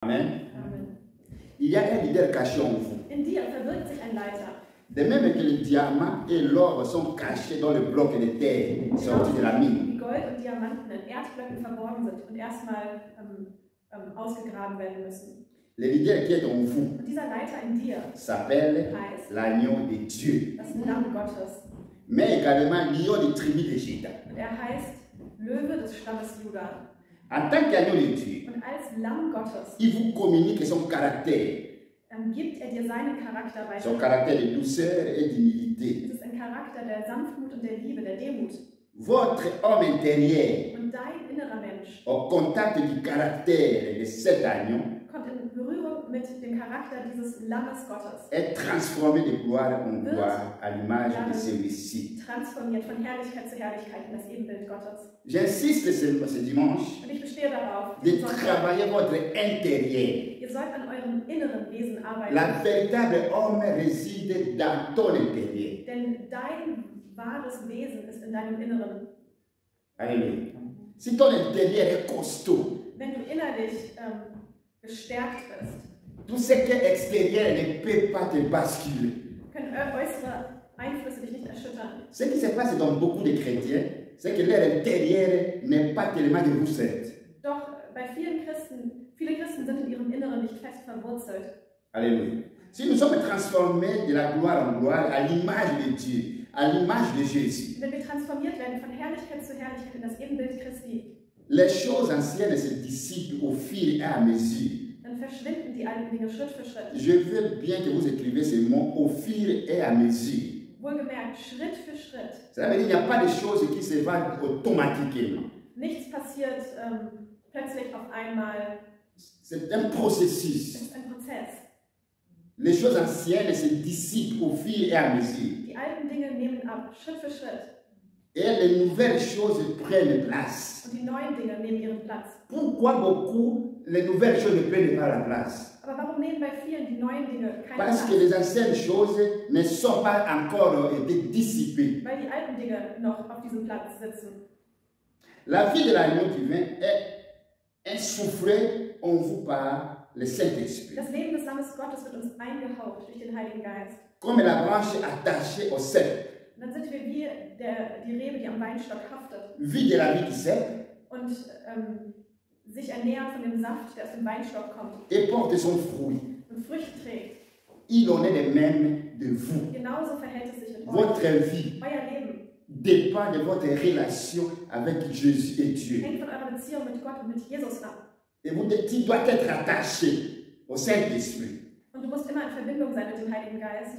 Amen. Amen. Il y a un leader caché en vous. In dir verbirgt sich ein Leiter. De même que le diamant et l'or sont cachés dans le bloc de terre sorti de la mine. Wie Gold und Diamanten in Erdblöcken verborgen sind und erstmal ausgegraben werden müssen. Le leader qui est en vous Und dieser Leiter in dir s'appelle heißt l'agneau de Dieu, das Lamm Gottes. mais également lion de tribu de Juda. Und er heißt Löwe des Stammes Juda. En tant qu'agneau de Dieu, Und als Lamm Gottes il vous communique son caractère gibt er dir seinen Charakter son weiter. caractère de douceur et d'humilité. Es ist ein Charakter der Sanftmut und der Liebe, der Demut. Votre homme intérieur, Und dein innerer Mensch au contact du caractère de cet agneau, kommt in Berührung mit dem Charakter dieses Lammes Gottes. est transformé de gloire en gloire à l'image de celui-ci. Transformiert von Herrlichkeit zu Herrlichkeit in das Ebenbild Gottes. J'insiste ce dimanche Und ich bestehe darauf, de diesen Sonntag, travailler votre intérieur. ihr sollt an eurem inneren Wesen arbeiten. La véritable homme réside dans ton intérieur. Denn dein wahres Wesen ist in deinem Inneren. Alléluia. Si ton intérieur est costaud, Wenn du innerlich gestärkt bist, tout ce qui est extérieur ne peut pas te basculer. können äußere Einflüsse dich nicht erschüttern. Ce qui se passe dans beaucoup de chrétiens, c'est que leur intérieur n'est pas tellement de vous êtes. Doch bei viele Christen sind in ihrem Inneren nicht fest verwurzelt. Alléluia. Si nous sommes transformés de la gloire en gloire à l'image de Dieu, à l'image de Jésus, Wenn wir transformiert werden von Herrlichkeit zu Herrlichkeit in das Ebenbild Christi, les choses anciennes se dissipent au fur et à mesure. dann verschwinden die alten Dinge Schritt für Schritt. Je veux bien que vous écrivez ces mots au fur et à mesure. Wohlgemerkt, Schritt für Schritt. Ça veut dire qu'il n'y a pas de choses qui se vendent automatiquement. Nichts passiert plötzlich auf einmal. C'est un Es processus. ist ein Prozess. Les choses anciennes se dissipent au fur et à mesure. Die alten Dinge nehmen ab, Schritt für Schritt. Et les nouvelles choses prennent place. Und die neuen Dinge nehmen ihren Platz. Pourquoi beaucoup les nouvelles choses ne prennent pas la place? Aber warum nehmen bei vielen die neuen Dinge keinen Parce que Platz? les anciennes choses ne sont pas encore été dissipées. Weil die alten Dinge noch auf diesem Platz sitzen. La vie de l'agneau divin est insoufflée en vous par le Saint-Esprit. Das Leben des Lammes Gottes wird uns eingehaucht durch den Heiligen Geist. Comme la branche attachée au cep. Und dann sind wir wie die Rebe, die am Weinstock haftet Vie de la vie du cep und sich ernährt von dem Saft, der aus dem Weinstock kommt et porte son fruit. und Früchte trägt. Il en est de même de vous. Genauso verhält es sich mit euch. Votre vie Euer Leben dépend de votre relation avec Jésus et Dieu. hängt von eurer Beziehung mit Gott und mit Jesus ab. Et tu dois être attaché au Saint-Esprit. Und du musst immer in Verbindung sein mit dem Heiligen Geist.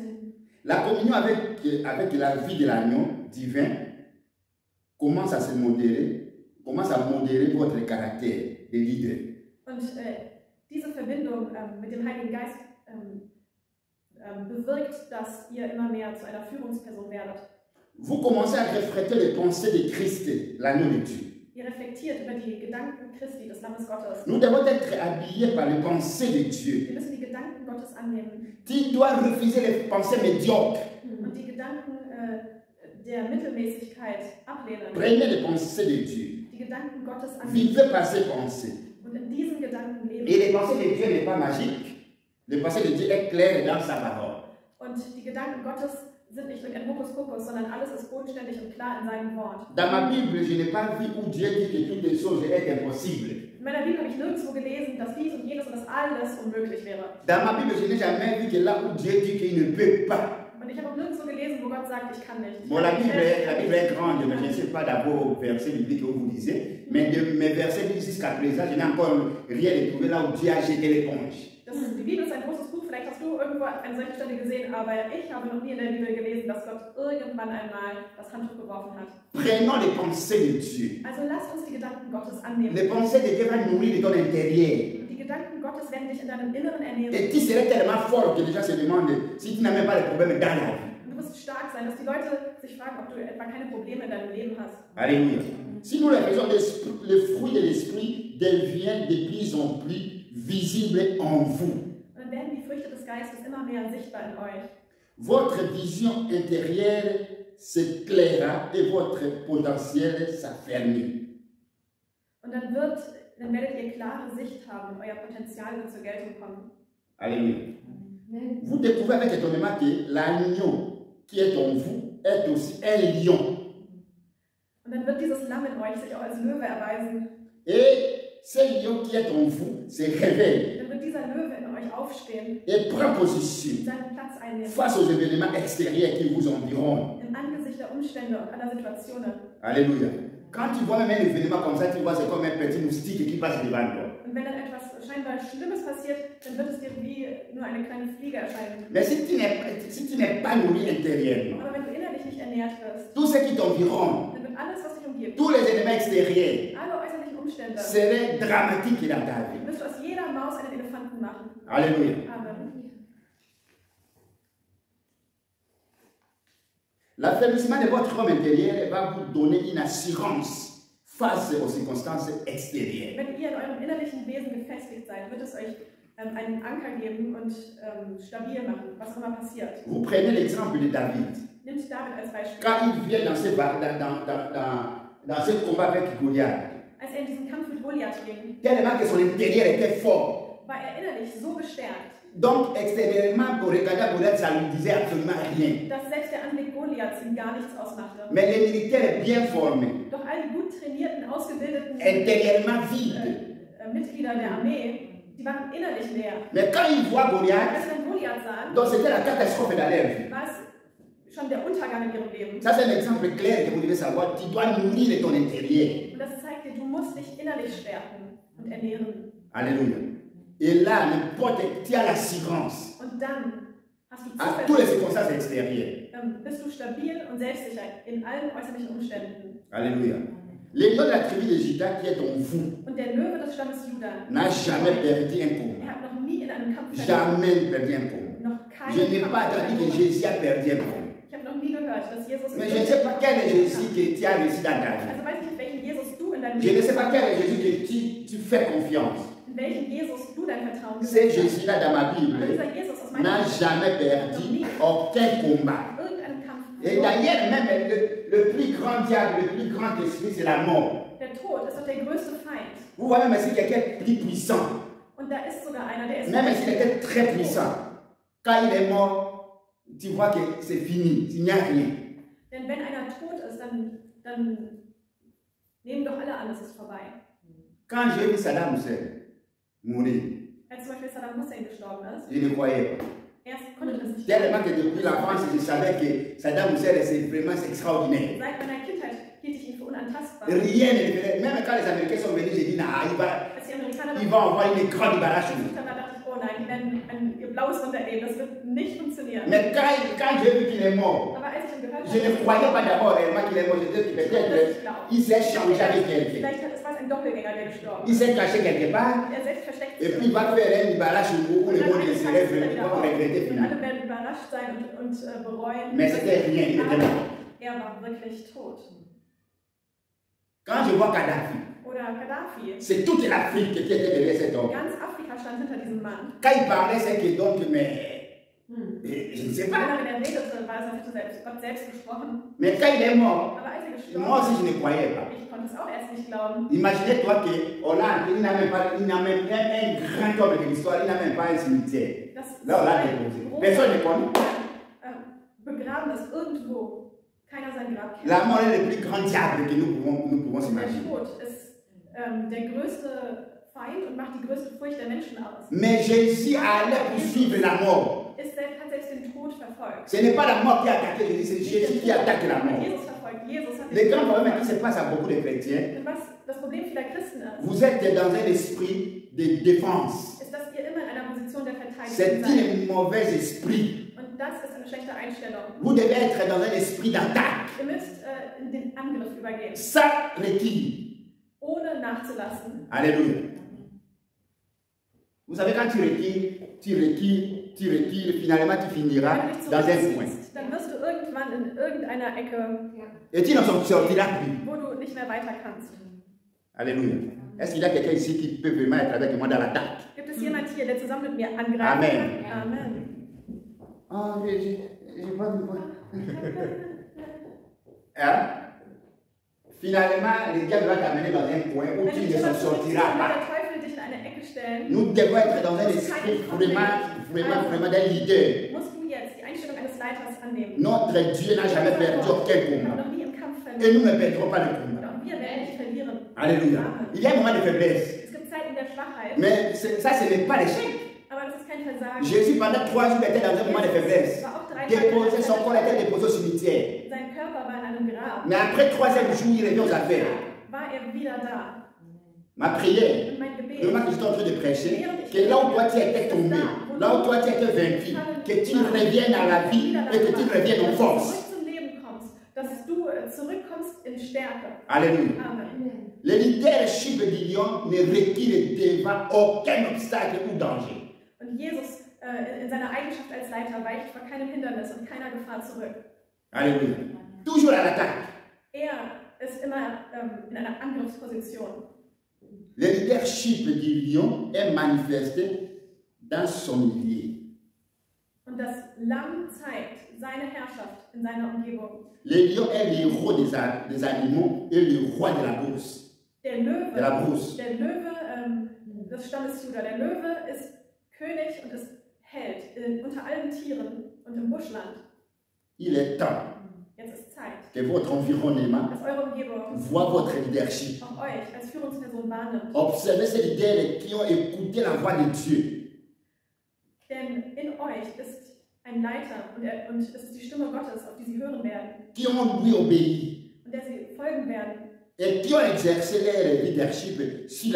La communion avec la vie de l'agneau divin commence à modérer votre caractère de leader. Und diese Verbindung mit dem Heiligen Geist bewirkt, dass ihr immer mehr zu einer Führungsperson werdet. Vous commencez à refléter les pensées de Christ, l'agneau de Dieu. Ihr reflektiert über die Gedanken Christi, des Lammes Gottes. Nous devons être habillés par les pensées de Dieu. Wir müssen die Gedanken Gottes annehmen. Tu dois refuser les pensées médiocres. Und die Gedanken der Mittelmäßigkeit ablehnen. Prenez les pensées de Dieu. Die Gedanken Gottes annehmen. Vivez par ces pensées. Und in diesen Gedanken leben. Et les pensées de Dieu n'est pas magique. Les pensées de Dieu est claire dans sa parole. Und die Gedanken Gottes sind nicht irgendein Hokuspokus, sondern alles ist bodenständig und klar in seinem Wort. Dans ma Bible, je n'ai pas vu où Dieu dit que toutes les choses sont impossibles. In meiner Bibel habe ich nirgendwo gelesen, dass dies und jenes und das alles unmöglich wäre. Dans ma Bible, je n'ai jamais vu que là où Dieu dit qu'il ne peut pas. Und ich habe auch nirgendwo gelesen, wo Gott sagt, ich kann nicht. Bon, la Bible est grande, mais je ne sais pas d'abord au verset biblique que vous lisez. Mais de mes versets jusqu'à présent, je n'ai encore rien trouvé là où Dieu a jeté l'éponge. Die Bibel ist ein großes Buch, vielleicht hast du irgendwo eine solche Stelle gesehen, aber ich habe noch nie in der Bibel gelesen, dass Gott irgendwann einmal das Handtuch geworfen hat. Prenons les pensées de Dieu. Also lasst uns die Gedanken Gottes annehmen. Les pensées de Dieu vont nourrir de ton intérieur. Die Gedanken Gottes werden dich in deinem Inneren ernähren. Et tu serais tellement fort que les gens se demandent si tu n'as même pas de problème dans la vie. Und du wirst stark sein, dass die Leute sich fragen, ob du etwa keine Probleme in deinem Leben hast. Alléluia. Si nous le faisons, le fruit de l'esprit devient de plus en plus visible en vous. Und dann werden die Früchte des Geistes immer mehr sichtbar in euch. Votre vision intérieure s'éclairera et votre potentiel s'affermit. Und dann wird dann werdet ihr klare Sicht haben und euer Potenzial wird zur Geltung kommen. Alléluia. Vous découvrez avec étonnement que l'agneau qui est en vous est aussi un lion. Und dann wird dieses Lamm in euch sich auch als Löwe erweisen. Et ce lion qui est en vous se réveille Dann wird dieser Löwe in euch aufstehen, et prend position seinen Platz einnehmen, face aux événements extérieurs qui vous environnent. im Angesicht der Umstände und aller Situationen. Alléluia. Quand tu vois même un événement comme ça, tu vois c'est comme un petit moustique qui passe devant toi. Und wenn dann etwas scheinbar Schlimmes passiert, dann wird es dir wie nur eine kleine Fliege erscheinen. Mais si tu n'es pas nourri intérieurement, Aber wenn du innerlich nicht ernährt wirst, tout ce qui t'environne, dann wird alles, was dich umgibt, tous les éléments extérieurs, alle äußerlichen Umstände, seraient dramatiques dans ta vie. wirst du aus jeder Maus einen Elefanten machen. Alléluia. Amen. L'affaiblissement de votre homme intérieur va vous donner une assurance face aux circonstances extérieures. Wenn ihr in eurem innerlichen Wesen gefestigt seid, wird es euch einen Anker geben und stabil machen, was auch immer passiert. Vous prenez l'exemple de David. Nimmt David als Beispiel. Quand il vient dans ce combat avec Goliath, Als er in diesen Kampf mit Goliath ging, tellement que son intérieur était fort. war er innerlich so gestärkt, Donc, extérieurement, pour regarder Goliath, ça ne lui disait absolument rien. dass selbst der Anblick Goliaths ihm gar nichts ausmachte. Mais les militaires bien formés, Doch all die gut trainierten, ausgebildeten intérieurement vides. Mitglieder der Armee, die waren innerlich leer. Mais quand ils voient Goliath, Als sie dann Goliath sahen, donc c'était la catastrophe dans leur vie. war es schon der Untergang in ihrem Leben. Ça, c'est un exemple clair que vous devez savoir. Tu dois nourrir ton intérieur. Und das zeigt dir, du musst dich innerlich stärken und ernähren. Alléluia. Et là, n'importe qui a l'assurance Und dann hast du à toutes les Zuversicht, circonstances extérieures. bist du stabil und selbstsicher in allen äußerlichen Umständen. Alléluia. Le lion de la tribu de Juda qui est en vous Und der Löwe des Stammes Juda n'a jamais perdu un combat. hat noch nie in einem Kampf verloren. Jamais perdu un combat. Noch Je n'ai keinen pas Kampf entendu que verloren. Jésus a perdu un combat. Ich habe noch nie gehört, dass Jesus Mais je ne sais pas quel est Jésus que tu as réussi dans ta vie. Also weiß ich nicht, welchen Jesus du in deinem Je ne Leben sais pas quel est Jésus que tu fais confiance. in welchen Jesus du dein Vertrauen C'est gesetzt hast. Jésus-là dans ma Aber Bible dieser Jesus aus meiner n'a jamais perdu aucun combat. irgendeinem Kampf Et verloren. d'ailleurs, même le plus grand diable, le plus grand esprit, c'est la mort. Der Tod ist doch der größte Feind. Vous voyez, même si quelqu'un est plus puissant, Und da ist sogar einer, der ist même s'il était très puissant, quand il est mort, tu vois que c'est fini, il n'y a rien. Denn wenn einer tot ist, dann nehmen doch alle an, es ist vorbei. Quand j'ai vu Saddam Hussein mourir, Als zum Beispiel Saddam Hussein gestorben ist, je ne croyais pas. erst konnte das nicht Tellement que depuis l'enfance, je savais que Saddam Hussein, c'est vraiment extraordinaire. Seit meiner Kindheit hielt ich ihn für unantastbar. Rien ne le faisait. Même quand les Américains sont venus, j'ai dit, nah, Als die Amerikaner il va avoir une grande barrage. versucht haben, da dachte ich, oh nein, die werden ihr blaues Wunder erleben, das wird nicht funktionieren. Mais quand j'ai vu qu'il est mort, Aber als ich ihn gehört je ne habe, croyais pas d'abord réellement qu'il est mort. Je disais que peut-être il s'est changé avec quelqu'un. vielleicht ist es ein Doppelgänger, der gestorben Il ist. s'est caché quelque part. Er selbst versteckt Et sich. puis il va faire un barrage où le monde se lève et va regretter Und alle finalement. werden überrascht sein und bereuen. Mais c'était rien, il était mort. Er war wirklich tot. Quand je vois Kadhafi, Oder Gaddafi. c'est toute l'Afrique qui était derrière cet homme. Ganz Afrika stand hinter diesem Mann. Quand il parlait, c'est que donc, mais je ne sais pas. Wenn er redete, war es, als hätte Gott selbst gesprochen. Mais quand il est mort, Aber als er gestorben moi aussi je ne croyais pas. ich konnte es auch erst nicht glauben. Imaginez-toi qu'il n'a même pas, il n'a même pas un grand homme de l'histoire, il n'a même pas un cimetière. Das Là, on l'a déposé. Personne ne connaît. begraben ist irgendwo. Keiner sein Grab kennt. La mort est le plus grand diable que nous pouvons Der s'imaginer. Tod ist der größte Feind und macht die größte Furcht der Menschen aus. Mais Jésus allait poursuivre la mort. Hat selbst den Tod verfolgt. Ce n'est pas la mort qui a attaqué Jésus, c'est Jésus qui attaque la mort. Jesus verfolgt. Jesus hat Le grand problème qui se passe à beaucoup de chrétiens, Und was das Problem vieler Christen ist, vous êtes dans un esprit de défense. ist, dass ihr immer in einer Position der C'est Verteidigung seid. un mauvais esprit. Und das ist eine schlechte Einstellung. Vous devez être dans un esprit d'attaque. Ihr müsst in den Angriff übergehen, Ça requis. ohne nachzulassen. Alléluia. Vous savez, quand tu recules, finalement tu finiras Wenn du dich dans un coin. zurückziehst, dann wirst du irgendwann in irgendeiner Ecke, Et tu n'en sortiras plus. wo du nicht mehr weiter kannst. Alléluia. Est-ce qu'il y a quelqu'un ici qui peut vraiment être avec moi dans l'attaque? Gibt es jemand hier, der zusammen mit mir angreifen Amen. kann? Amen. Oh, je vois du point. Hein? Finalement, le diable va t'amener dans un coin où tu ne s'en sortiras pas. Nous devons être dans un esprit vraiment d'un leader. Notre Dieu n'a jamais perdu aucun combat. Et nous ne perdrons pas le combat. Alléluia. Il y a un moment de faiblesse. Mais ça, ce n'est pas l'échec. Jésus, pendant 3 jours, était dans un moment de faiblesse. Son corps était déposé au cimetière. Mais après 3e jour, il revient aux affaires. Ma prière, le moment que j'étais en train de prêcher, que là où toi tu étais tombé, là où toi tu étais vaincu, que tu reviennes à la vie et que tu reviennes en force. Alléluia. Le leadership de Gideon ne recule devant aucun obstacle ou danger. Und Jesus in seiner Eigenschaft als Leiter weicht vor keinem Hindernis und keiner Gefahr zurück. Alléluia. Toujours à l'attaque. Ist immer in einer Angriffsposition. Le leadership de Gideon est manifesté dans son milieu. Und das Lamm zeigt seine Herrschaft in seiner Umgebung. Le lion est le héros des animaux et le roi de la brousse. Der Löwe, de la brousse. Der Löwe des Stammes Juda. Der Löwe ist König und ist Held unter allen Tieren und im Buschland. Il est temps Jetzt ist Zeit, que votre environnement dass eure Umgebung voit votre leadership. auch euch als Führungsperson wahrnimmt. Observez ces leaders qui ont écouté la voix de Dieu. Denn in euch ist ein Leiter und es ist die Stimme Gottes, auf die sie hören werden. Qui ont lui obéi. Und der sie folgen werden. Et qui ont exercé leur leadership sur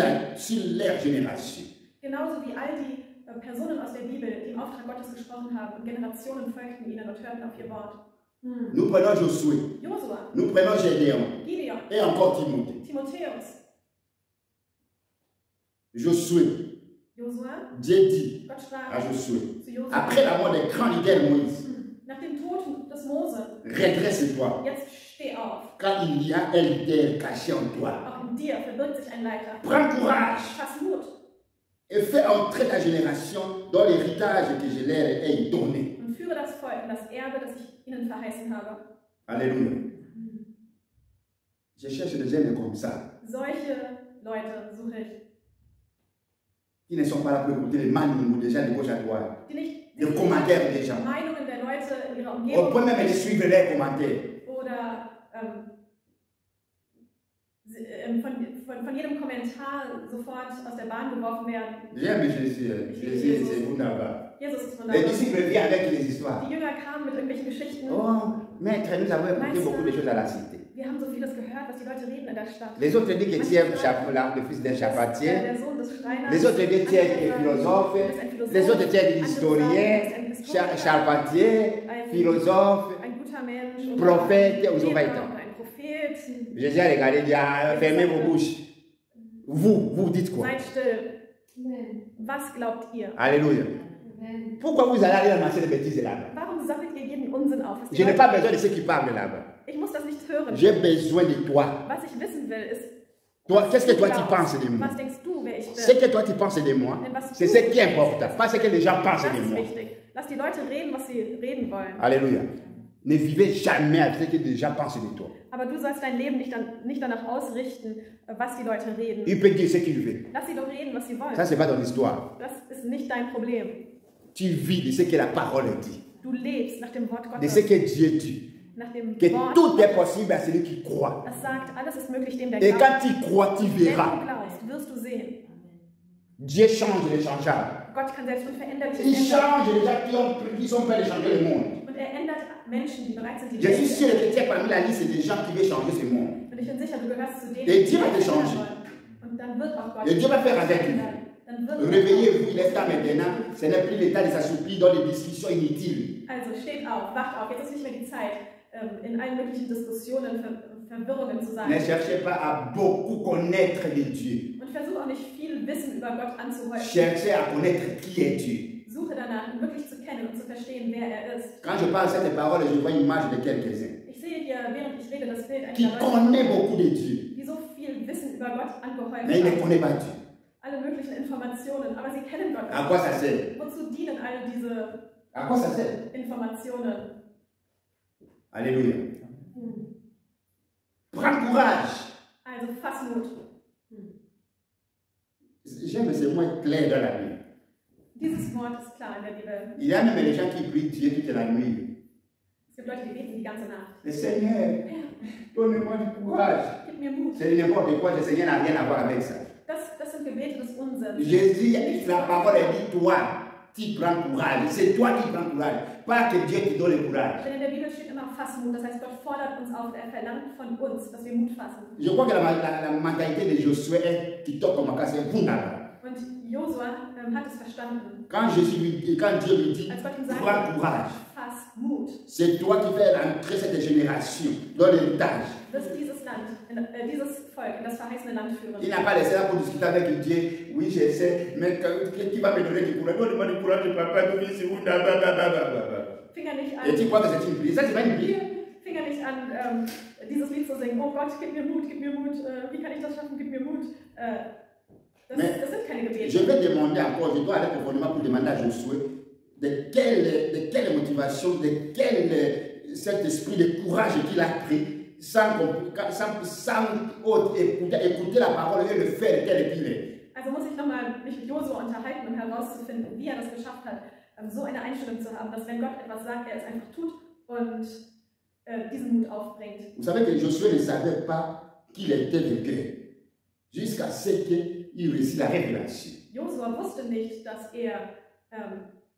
leur génération. Genauso wie all die Personen aus der Bibel, die im Auftrag Gottes gesprochen haben, und Generationen folgten ihnen und hörten auf ihr Wort. Nous prenons Josué. Josua. Nous prenons Gédéon. Gideon. Et encore Timothée. Timotheus. Josué. Josua. Dieu dit Gott sprach à Josué, zu Josua. après la mort des grands leaders Moïse, Nach dem Tod des Mose. redresse-toi, Jetzt steh auf. car il y a un leader caché en toi. Auch in dir verbirgt sich ein Leiter. Prends courage Fass Mut. et fais entrer ta génération dans l'héritage que je leur ai donné. Und führe das Volk in das Erbe, das ich ihnen verheißen habe. Alléluia. Je cherche des jeunes comme ça, Solche Leute suche ich. qui ne sont pas là pour écouter les maniements des gens de gauche à droite, Die nicht les commentaires des gens. Meinungen der Leute in ihrer On Umgebung peut même suivre leurs commentaires. oder von jedem Kommentar sofort aus der Bahn geworfen werden. J'aime Jésus, Jésus c'est wunderbar. Jesus ist Les wunderbar. disciples viennent avec les histoires. Die Jünger kamen mit irgendwelchen Geschichten. Oh, maître, nous avons écouté beaucoup de choses à la cité. Wir haben so vieles gehört, was die Leute reden in der Stadt. Les autres disent que tu es le fils d'un charpentier. Der Sohn des Schreiners. Les autres disent que tu es un philosophe. Les autres tu es un historien, charpentier, philosophe, ein guter Mensch, prophète, und so Lehrer weiter. und ein Prophet. Jésus a regardé et dit, fermez vos bouches. Vous dites quoi? Seid still. Was glaubt ihr? Alléluia. Pourquoi vous allez aller ramasser des bêtises là-bas? Warum sammelt ihr jeden Unsinn auf? Was die Je n'ai Leute- pas besoin de ceux qui parlent là-bas. Ich muss das nicht hören. J'ai besoin de toi. Was ich wissen will, ist, Toi, qu'est-ce que du toi tu glaubst. penses de moi? Was denkst du, wer ich bin? Ce que toi tu penses de moi, c'est ce qui importe, pas ce que les gens pensent Das de ist moi. wichtig. Lass die Leute reden, was sie reden wollen. Alléluia. Ne vivez jamais avec ce que les gens pensent de toi. Aber du sollst dein Leben nicht danach ausrichten, was die Leute reden. Il peut dire ce qu'il veut. Lass sie doch reden, was sie wollen. Ça, c'est pas ton histoire. Das ist nicht dein Problem. Tu vis de ce que la parole dit, Du lebst nach dem Wort de ce Gottes, que Dieu dit. nach dem Que Wort. tout est possible à celui qui croit. Das sagt, alles ist möglich dem, der Et glaubt. quand tu crois, tu Wenn du verras. glaubst, wirst du sehen. Dieu change les changeables. Gott kann selbst Unveränderliches Il ändern. change les gens qui sont prêts de changer le monde. Und er ändert Menschen, die bereit sind, die Je suis Welt sûr que tu es parmi la liste des gens qui veulent changer ce monde. Und ich bin sicher, du gehörst zu denen, Et die Dieu va te verändern changer. wollen. Und dann wird auch Gott Et Dieu va faire avec ändern. vous. Dann wird Réveillez-vous, il est temps maintenant. Ce n'est plus le temps de s'assoupir dans les discussions inutiles. Also steht auf, wacht auf. Jetzt ist nicht mehr die Zeit, in allen möglichen Diskussionen, Verwirrungen zu sein. Ne cherchez pas à beaucoup connaître les dieux. Und versuche auch nicht viel Wissen über Gott anzuhäufen. Cherchez à connaître qui est Dieu. Suche danach, ihn wirklich zu kennen und zu verstehen, wer er ist. Quand je parle cette parole, je vois l'image de quelques-uns Ich sehe hier, während ich rede, das Bild qui einiger connaît Leute, beaucoup de Dieu, die so viel Wissen über Gott angehäuft mais il ne haben. connaît pas Dieu. Alle möglichen Informationen, aber sie kennen Gott À nicht. quoi ça sert? Wozu dienen all diese À quoi ça sert? Informationen? Alléluia. Prends courage. Also fass Mut. J'aime ce mot clair dans la Bible. Dieses Wort ist klar in der Bibel. Il y a même des gens qui prient Dieu toute la nuit. Es gibt Leute, die beten die ganze Nacht. Le Seigneur, donne-moi du courage. Gib mir Mut. C'est n'importe quoi, le Seigneur n'a rien à voir avec ça. Das sind Gebete des Unsinns. Jésus, la parole dit toi, tu prends courage. C'est toi qui prends courage, pas que Dieu te donne le courage. Denn in der Bibel steht immer fass Mut. Das heißt, Gott fordert uns auf, er verlangt von uns, dass wir Mut fassen. Je crois que la mentalité de Josué est qui toque comme un casse fondamental. Und Josua hat es verstanden. Quand Dieu lui dit, prends courage, Mut. C'est toi qui fais rentrer cette génération dans l'héritage. Dieses Land, dieses Volk in das verheißene Land führen. Il n'a pas laissé là pour discuter avec Dieu. Oui, je sais, mais qui va me donner du courage? Donne-moi du courage, papa, Fing er nicht an. Et tu crois que c'est une prière? Ça, c'est pas une prière. Fing er nicht an, dieses Lied zu singen. Oh Gott, gib mir Mut, wie kann ich das schaffen? Gib mir Mut. Das sind keine Gebete. Je vais demander encore, je dois aller profondément pour demander à Josué de quelle motivation, de quel cet esprit de courage qu'il a pris sans écouter la parole et le faire tel qu'il est. Also muss ich nochmal mich mit Josua unterhalten, um herauszufinden, wie er das geschafft hat, so eine Einstellung zu haben, dass wenn Gott etwas sagt, er es einfach tut und diesen Mut aufbringt. Vous savez que Josué ne savait pas qu'il était vainqueur jusqu'à ce qu'il réussit la révélation. Josua wusste nicht, dass er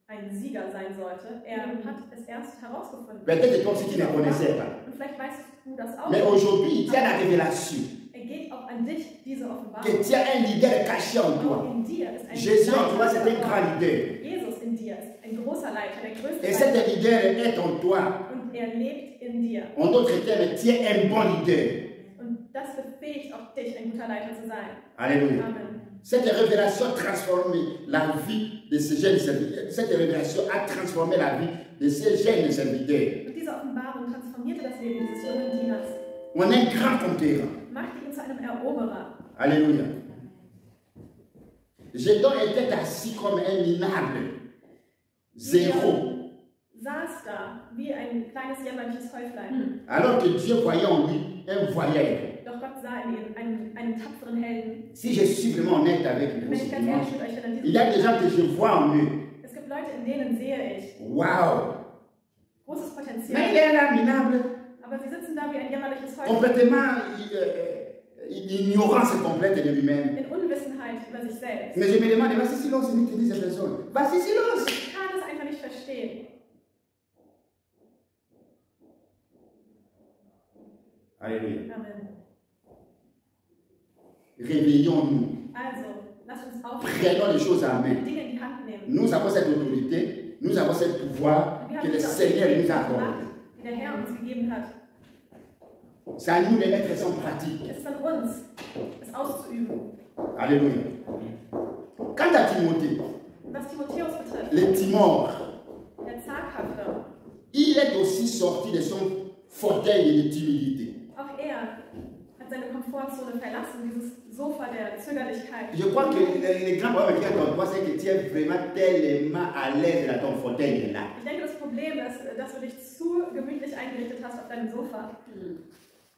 ein Sieger sein sollte. Er hat es erst herausgefunden. Peut-être comme si tu ne connaissais pas. Und vielleicht weißt du das auch. Mais aujourd'hui, il y a la révélation. Er geht auch an dich, diese Offenbarung. Que tu as un leader caché en toi. In dir ist ein Jésus en toi, c'est un grand leader. Jesus in dir ist ein großer Leiter, der größte Et Leiter. cet leader est en toi. Und er lebt in dir. En d'autres termes, tu es un bon leader. Und das befähigt auch dich, ein guter Leiter zu sein. Alléluia. Amen. Cette révélation a transformé la vie de ces jeunes serviteurs. Cette révélation a transformé la vie de ces jeunes serviteurs. Und diese Offenbarung transformierte das Leben dieses jungen Dieners. On est un grand conquérant. Machte ihn zu einem Eroberer. Alléluia. Gédéon était assis comme un minable. Zéro. Saß da wie ein kleines jämmerliches Häuflein. Alors que Dieu voyait en lui un voyeur. Doch Gott sah in ihm einen tapferen Helden. Si je suis vraiment honnête avec vous, il y a des gens que je vois en eux. Es gibt Leute, in denen sehe ich. Wow. Großes Potenzial. Mais il est là, minable. Aber sie sitzen da wie ein jämmerliches Häuflein. Complètement ignorance complète de lui-même. In Unwissenheit über sich selbst. Mais je me demande, vas-y silence, il te dit ces personnes. Vas-y silence. Ich kann es einfach nicht verstehen. Alléluia. Amen. Réveillons-nous. Also, lass uns aufstehen. Prenons les choses en main. Dinge in die Hand nehmen. Nous avons cette autorité, nous avons ce pouvoir que le Seigneur nous a accordé. Die der Herr uns gegeben hat. C'est à nous de mettre ça en pratique. Es ist an uns, es auszuüben. Alléluia. Quant à Timothée, Was Timotheus betrifft, le Timor, der Zaghafte, il est aussi sorti de son fauteuil de timidité. auch er hat seine Komfortzone verlassen, dieses Sofa der Zögerlichkeit. Je crois que le grand problème qui est en toi, c'est que tu es vraiment tellement à l'aise dans ton fauteuil là. Ich denke, das Problem ist, dass du dich zu gemütlich eingerichtet hast auf deinem Sofa.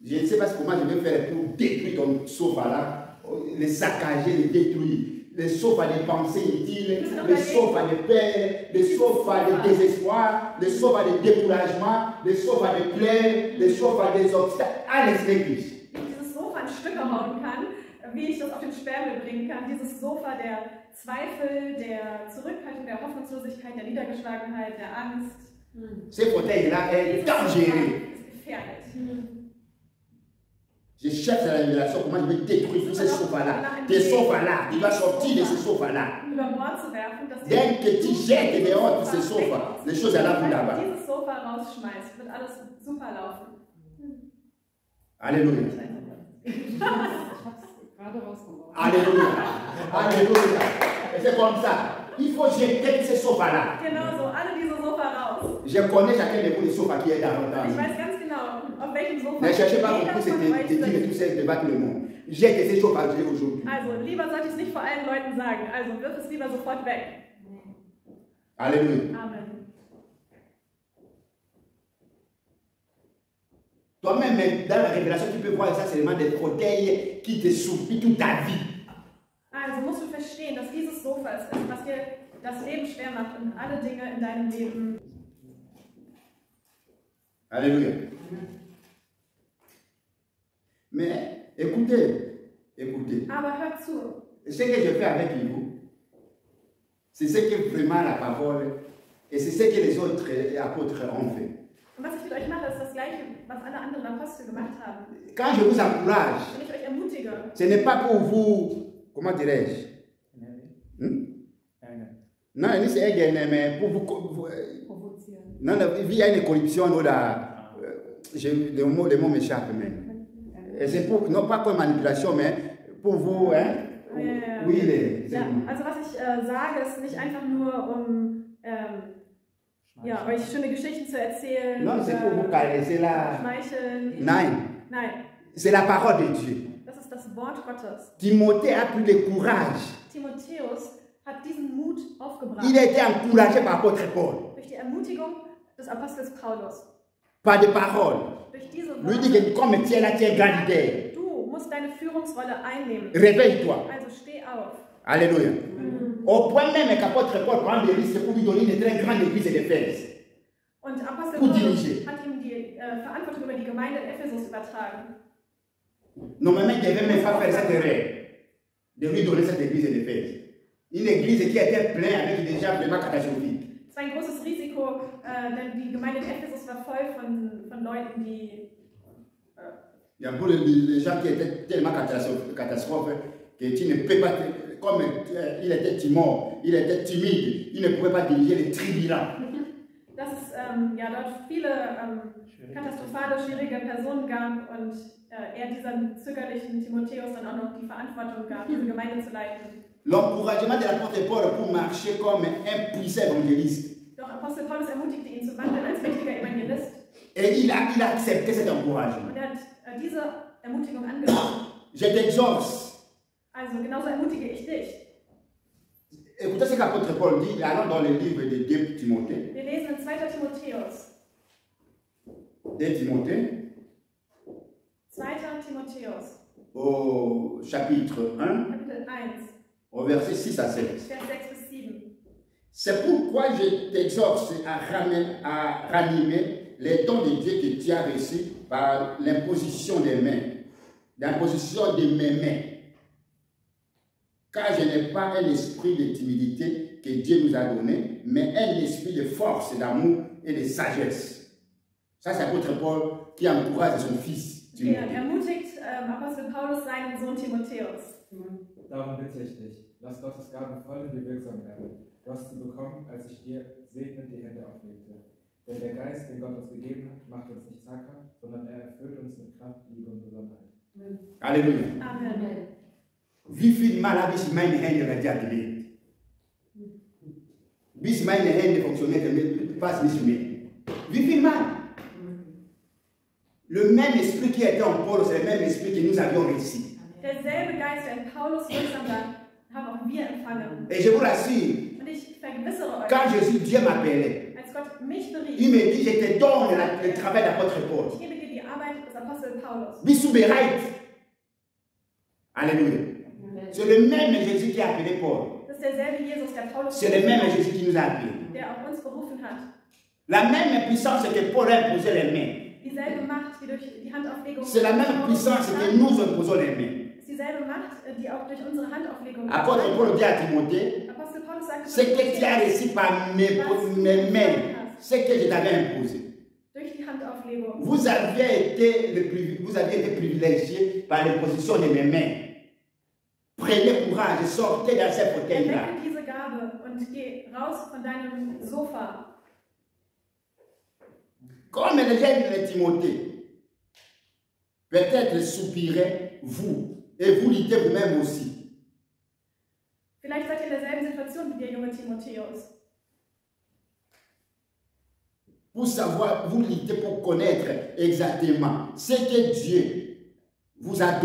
Je ne sais pas comment je vais faire pour détruire ton sofa là, le saccager, le détruire. Le sofa des pensées inutiles, le sofa de peur, le sofa de désespoir, le sofa de découragement, le sofa de plaie, le sofa des obstacles. Alles möglich. Dieses Sofa in Stücke hauen kann, wie ich das auf den Sperrmüll bringen kann. Dieses Sofa der Zweifel, der Zurückhaltung, der Hoffnungslosigkeit, der Niedergeschlagenheit, der Angst. Ce fauteuil-là est dangereux. Ist gefährlich. Je cherche la révélation, comment je vais détruire tous ces sofas-là. Tes sofas-là, tu vas sortir de ces sofas-là. Dès que tu jettes dehors tous ces sofas, les choses allaient là-bas. Dieses Sofa rausschmeißt, wird alles super laufen. Alléluia. Alléluia. Alléluia. Et c'est comme ça. Il faut jeter ces sofas-là. Genau so, alle diese Sofa raus. Je connais chacun de vous les sofas qui est dans Ich weiß ganz genau, auf welchem Sofa. Ne cherchez pas beaucoup de dire tout ça devant tout le monde. Jette ces sofas aujourd'hui. Also, lieber sollte ich es nicht vor allen Leuten sagen. Also, wirf es lieber sofort weg. Alléluia. Amen. Toi-même, dans la révélation, tu peux voir ça seulement des fauteuils qui te souffrent toute ta vie. Also musst du verstehen, dass dieses Sofa ist, was dir das Leben schwer macht und alle Dinge in deinem Leben. Alléluia. Mais écoutez, écoutez. Aber hört zu. Ce que je fais avec vous, c'est ce que vraiment la parole et c'est ce que les autres apôtres ont fait. Und was ich mit euch mache, ist das Gleiche, was alle anderen Apostel gemacht haben. Quand je vous encourage, Wenn ich euch ermutige, ce n'est pas pour vous, comment dirais-je? Non, mais pour vous. Non, il y a une corruption, le mot m'échappe même. Et c'est pour, non pas comme manipulation, mais pour vous, hein? Oui, ja, also was ich sage, ist nicht einfach nur ja, euch schöne Geschichten zu erzählen. Non, c'est pour vous caresser là. Schmeicheln. Nein. Nein. C'est la parole de Dieu. Das ist das Wort Gottes. Timothée a pris le courage. Timotheus hat diesen Mut aufgebracht. Il a été encouragé par l'apôtre Paul. Durch die Ermutigung des Apostels Paulus. Par des paroles. Durch diese Worte. Lui dit que comme tu es là, tu es grand leader. Du musst deine Führungsrolle einnehmen. Réveille-toi. Also steh auf. Alléluia. Au point même qu'apôtre Paul prend des risques pour lui donner une très grande église d'Éphèse. Und Apostel Paulus hat ihm die Verantwortung über die Gemeinde in Ephesus übertragen. Normalement, il ne devait même pas faire cette erreur de lui donner cette église d'Éphèse. Une église qui était pleine avec des gens vraiment catastrophiques. Es war ein großes Risiko, denn die Gemeinde in Ephesus war voll von Leuten, die. Il y a beaucoup de gens qui étaient tellement catastrophes que tu ne peux pas, comme il était timide, il ne pouvait pas diriger les tribunaux. Dass es ja, dort viele katastrophale, schwierige Personen gab und er diesem zögerlichen Timotheus dann auch noch die Verantwortung gab, diese Gemeinde zu leiten. L'encouragement de l'apôtre Paul pour marcher comme un puissant évangéliste. Doch Apostel Paulus ermutigte ihn zu wandeln als mächtiger Evangelist. Et il a accepté cet encouragement. Und er hat diese Ermutigung angenommen. Je t'exhorte. Also genauso ermutige ich dich. Écoutez ce qu'apôtre Paul dit, allons dans le livre de 2 Timothée. Wir lesen in 2. Timotheus. 2 Timothée. 2. Timotheus. Au chapitre 1. Kapitel 1. Au verset 6 à 7. Vers 6 bis 7. C'est pourquoi je t'exhorte à ranimer les dons de Dieu que tu as reçus par l'imposition des mains. L'imposition de mes mains. Car je n'ai pas un esprit de timidité que Dieu nous a donné, mais un esprit de force, d'amour et de sagesse. Ça, c'est l'apôtre Paul qui encourage son fils. Er ermutigt Apostel Paulus seinen Sohn Timotheus. Darum bitte ich dich, lass Gottes Gaben voll in dir wirksam werden. Du hast sie bekommen, als ich dir segnend die Hände auflegte. Denn der Geist, den Gott uns gegeben hat, macht uns nicht zaghaft, sondern er erfüllt uns mit Kraft, Liebe und Besonnenheit. Alléluia. Amen. Wie viel Mal habe ich meine Hände radiert? Bis meine Hände funktionieren, passe nicht mehr. Wie viel Mal? Le même esprit qui était en Paul, c'est le même esprit que nous avions reçu. Derselbe Geist, der in Paulus wirksam war, haben auch wir empfangen. Et je vous rassure, Und ich vergewissere euch, quand Dieu m'appelait, als Gott mich berief, il me dit, je te donne le travail d'apôtre Paul. ich gebe dir die Arbeit des Apostel Paulus. Bisous bereit. Alléluia. C'est le même Jésus qui a appelé Paul. Das ist derselbe Jesus, der Paulus C'est le même Jésus qui nous a appelés. der auch uns berufen hat. La même puissance que Paul a imposé les mains. Dieselbe Macht, die durch die Handauflegung. C'est la même puissance que nous imposons les mains. Ist dieselbe Macht, die auch durch unsere Handauflegung. Apôtre Paul dit à Timothée, Apostel Paulus sagt, ce que tu as reçu par mes mains, ce que je t'avais imposé. Durch die Handauflegung. Vous aviez été privilégié par l'imposition de mes mains. Prenez courage, sortez dans ces fauteuils-là. Erwecke diese Gabe und geh raus von deinem Sofa. Comme les jeunes de Timothée, peut-être soupirez vous, et vous luttez vous-même aussi. Vielleicht seid ihr in derselben Situation wie der junge Timotheus. Pour savoir, vous luttez pour connaître exactement ce que Dieu vous a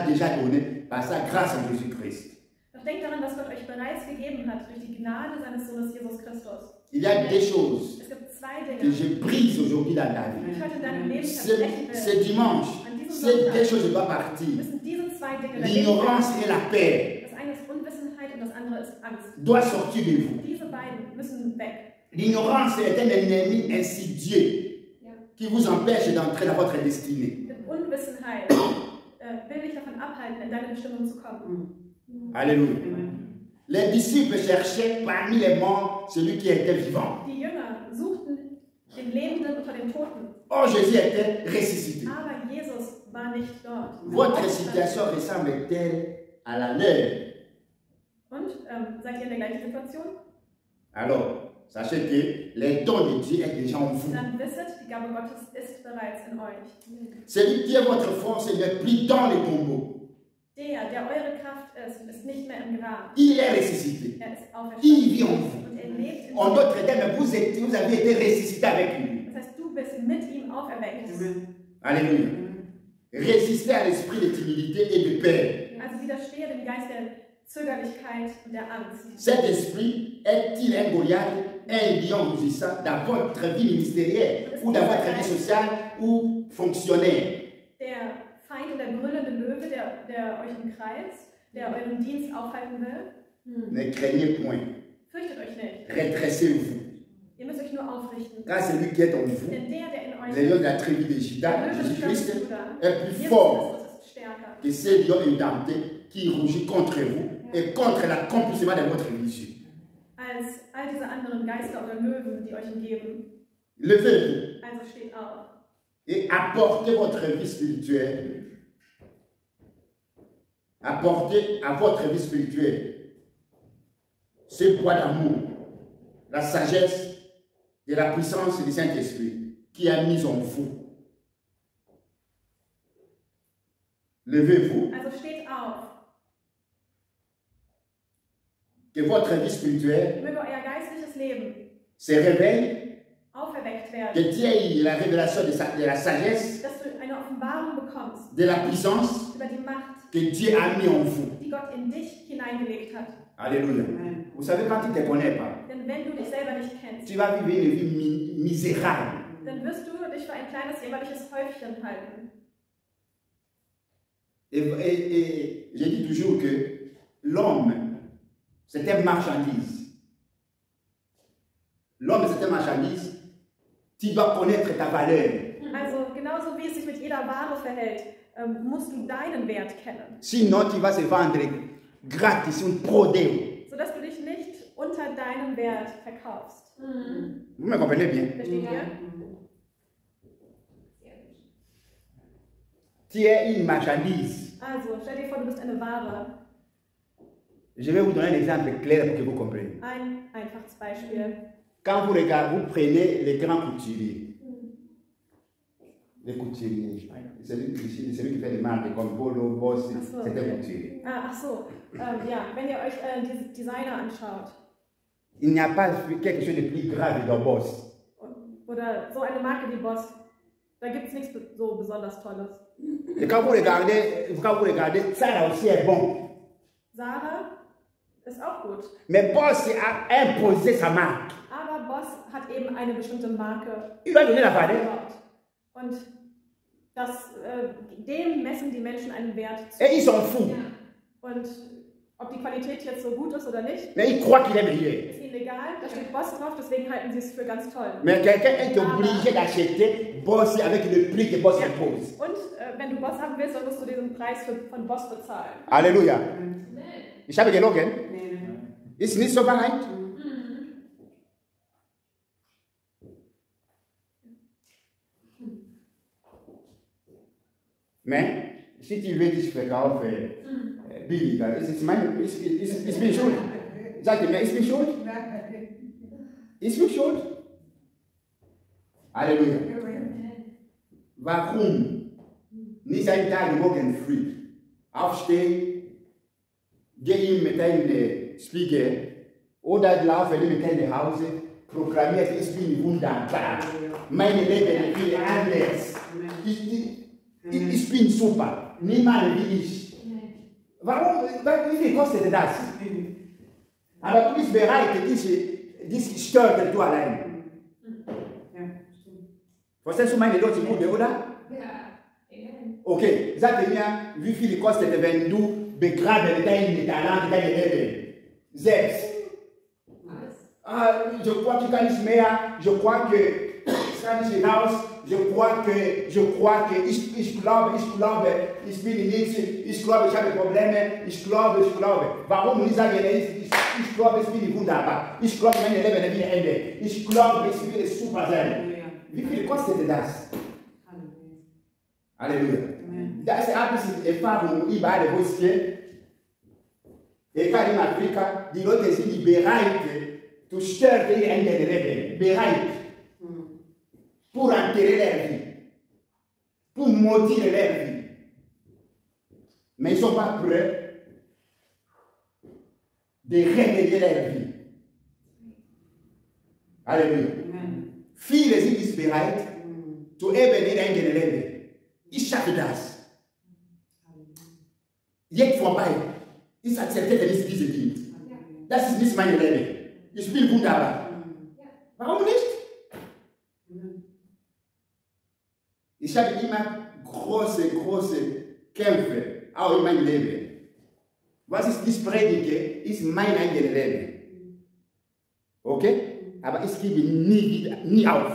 déjà donné par sa grâce en Jésus-Christ. Doch denkt daran, was Gott euch bereits gegeben hat durch die Gnade seines Sohnes Jesus Christus. Il y a des choses Es gibt que je brise aujourd'hui dans ta vie. Ce dimanche, ces deux choses doivent partir. L'ignorance et la paix doivent sortir de vous. L'ignorance est un ennemi insidieux qui vous empêche d'entrer dans votre destinée. Alléluia. Les disciples cherchaient parmi les morts celui qui était vivant. Oh, Jésus était ressuscité. Votre situation ressemble-t-elle à la leur? Alors, sachez que les dons de Dieu est déjà en vous. Celui qui est votre force n'est plus dans les tombeaux. Il est ressuscité. Il vit en vous. En d'autres termes, vous avez été ressuscité avec lui. Alléluia. Résister à l'esprit de timidité et de peur. Cet esprit est-il un Goliath, un lion rugissant dans votre vie ministérielle ou dans votre vie sociale ou fonctionnaire? Ne craignez point. Redressez-vous. Car celui qui est en vous, les lions de la tribu de Juda, Jésus-Christ, est plus fort que ces lions indomptés qui rugit contre vous et contre l'accomplissement de votre vision. Levez-vous et apportez votre vie spirituelle. Apportez à votre vie spirituelle ce poids d'amour, la sagesse et la puissance du Saint-Esprit qui a mis en vous. Levez-vous. Que votre vie spirituelle se réveille, que Dieu ait la révélation de la sagesse, de la puissance que Dieu a mis en vous. Alléluia. Vous savez, quand tu ne te connais pas, tu vas vivre une vie misérable. Et je dis toujours que l'homme, c'est une marchandise. L'homme, c'est une marchandise. Tu dois connaître ta valeur. Also, genauso wie es sich mit jeder Ware verhält, musst du deinen Wert kennen. Sinon, tu vas se vendre gratis und prodé. Sodass du dich nicht unter deinem Wert verkaufst. Vous me comprenez bien? Versteht ihr? Tu es une marchandise. Also, stell dir vor, du bist eine Ware. Je vais vous donner un exemple clair pour que vous compreniez. Ein einfaches Beispiel. Quand vous regardez, vous prenez les grands couturiers. Les couturiers. C'est celui qui fait les marques comme Polo, Boss, c'est un couturier. Ach so, ja, wenn ihr euch die Designer anschaut. Il n'y a pas quelque chose de plus grave dans Boss. Oder so eine Marke wie Boss. Da gibt es nichts so besonders Tolles. Et quand vous regardez, Zara aussi est bon. Zara ist auch gut. Mais Boss a imposé sa marque. Aber Boss hat eben eine bestimmte Marke. Il va donner la valeur. Und das, dem messen die Menschen einen Wert zu. Et ils s'en foutent. Und ob die Qualität jetzt so gut ist oder nicht, mais ils croient qu'il est meilleur. Ist ihnen egal. Da steht Boss drauf, deswegen halten sie es für ganz toll. Mais quelqu'un est obligé d'acheter Boss avec le prix que Boss impose. Und wenn du Boss haben willst, dann musst du diesen Preis von Boss bezahlen. Alléluia. Ich habe gelogen. Ist nicht so wahrheit? Mais si tu veux dich verkaufen, billiger, ist mir schuld. Sagt ihr mir, ist mir schuld? Ist mir schuld? Halleluja. Warum nicht einen Tag morgen früh aufstehen, gehen mit einem Spiegel oder laufen mit einem nach Hause, proklamiert, ich bin wunderbar. Meine Leben ist anders. Ich bin super. Niemand wie ich. Warum? Wie viel kostet das? Aber du bist bereit, dies stört du allein. Você suma ne do timu de oda? Ok, zatenia wie viele kostet wenn du begraben deine Talente, deine Leben? 6. Je crois que quand ich mehr, je crois que quand ich hinaus, je crois que ich glaube, ich bin nichts, ich glaube, ich habe Probleme, ich glaube. Warum nicht sagen, ich glaube, ich bin wunderbar, ich glaube, meine Leben wird enden, ich glaube, ich will super sein. Wie viel kostet das? Halleluja. Das ist ein Erfahrung über alle Brüste. Egal in Afrika, die Leute sind bereit, zu sterben in ihrem Leben, bereit. Pour enterrer leur vie, pour maudire leur vie. Mais ils ne sont pas prêts de réveiller leur vie. Alléluia. Viele sind nicht bereit, zu eben in ihrem Leben. Ich schaffe das. Jetzt vorbei. Ich akzeptiere nicht diese Kind. Das ist nicht mein Leben. Ich bin wunderbar. Warum nicht? Ich habe immer große Kämpfe, auch in meinem Leben. Was ich nicht predige, ist mein eigenes Leben. Okay? Aber ich gebe nie auf.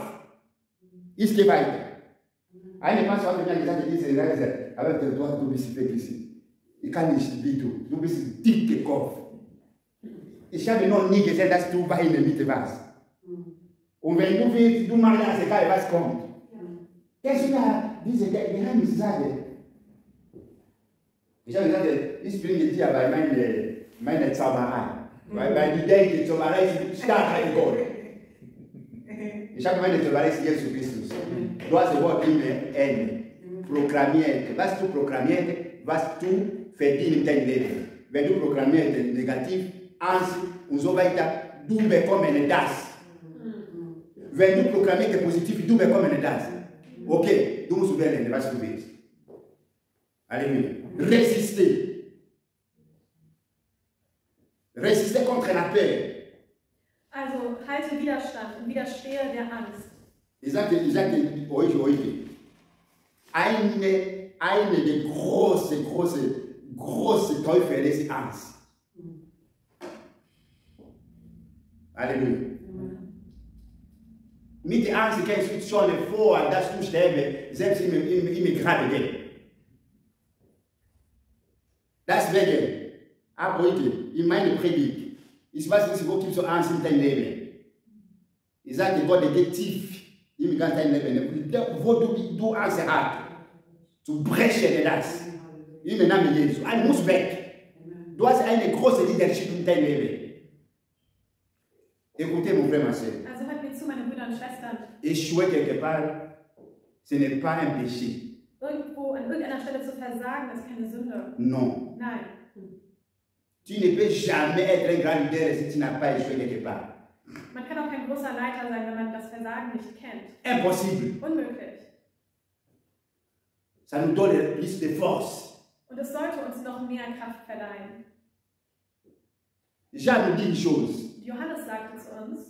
Ich gehe weiter. Eine Pastor hat mir gesagt, diese Reise, aber du bist wirklich, ich kann nicht wie du bist dick gekauft. Ich habe noch nie gesehen, dass du bei in der Mitte warst. Und wenn du willst, du machst das egal, was kommt. Kennst du da diese Geheimnisse sagen? Ich habe gesagt, ich bringe dir bei meiner Zauberei. Weil die denken, Zauberei ist stark in Gott. Ich habe meine Zauberei ist Jesus Christus. Du hast das Wort immer Ende. Proklamierte. Was du proklamierst, was du verdienst in deinem Leben. Wenn du proklamierst negativ, Angst und so weiter, du bekommst das. Wenn du proklamierst positiv, du bekommst das. Ok, du musst wählen, was du willst. Alléluia. Résister. Résister contre la peur. Also halte Widerstand und widerstehe der Angst. Ich sagte heute, eine der große Teufel ist Angst. Halleluja. Mit der Angst kannst du schon vor, dass du sterben, selbst im Grab gehen. Deswegen, ab heute, in meiner Predigt, ich weiß nicht, wo gibt es Angst in deinem Leben. Ich sage, Gott geht tief im ganzen Leben. Wo du Angst hast, zu brechen das. Im Namen Jesu. Ein muss weg. Du hast eine große Leadership in deinem Leben. Écoutez, mon frère, ma soeur. Also hört mir zu, meine Brüder und Schwestern. Échouer quelque part, ce n'est pas un péché. Irgendwo an irgendeiner Stelle zu versagen, ist keine Sünde. Non. Nein. Tu ne peux jamais être un grand leader si tu n'as pas échoué quelque part. Man kann auch kein großer Leiter sein, wenn man das Versagen nicht kennt. Impossible. Unmöglich. Ça nous donne plus de force. Und es sollte uns noch mehr Kraft verleihen. Jean nous dit une chose. Johannes sagt es uns.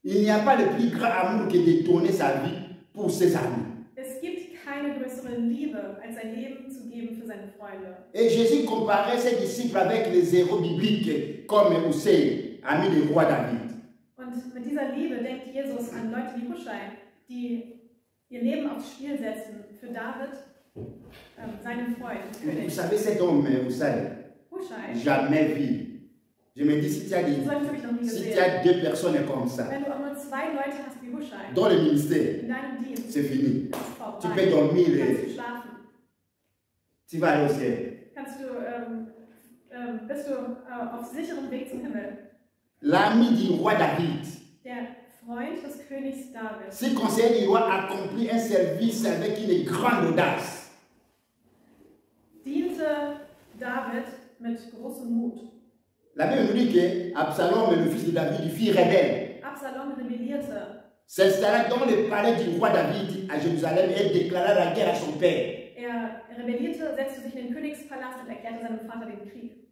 Il n'y a pas de plus grand amour que de donner sa vie pour ses amis. Es gibt keine größere Liebe, als sein Leben zu geben für seine Freunde. Et Jésus comparait ses disciples avec les héros bibliques comme Hussein, ami du roi David. Und mit dieser Liebe denkt Jesus an Leute wie Huschai, die ihr Leben aufs Spiel setzen für David, seinen Freund, König. Vous savez, cet homme, Hussein, jamais vu. Je me dis, si tu as deux personnes comme ça, wenn du auch nur zwei Leute hast wie Huschai, dans le ministère, in deinem Dienst, c'est fini. vorbei. Tu peux dormir, Kannst du schlafen. Tu vas aller au ciel. Kannst du, bist du auf sicherem Weg zum Himmel. L'ami du roi David, der Freund des Königs David, ce conseiller du roi accomplit un service avec une grande audace. Diente David mit großem Mut. La Bible nous dit que Absalom, le fils de David, fut rebelle. Absalom rebellierte. S'installa dans le palais du roi David à Jérusalem et déclara la guerre à son père. Er rebellierte, setzte sich in den Königspalast und erklärte seinem Vater den Krieg.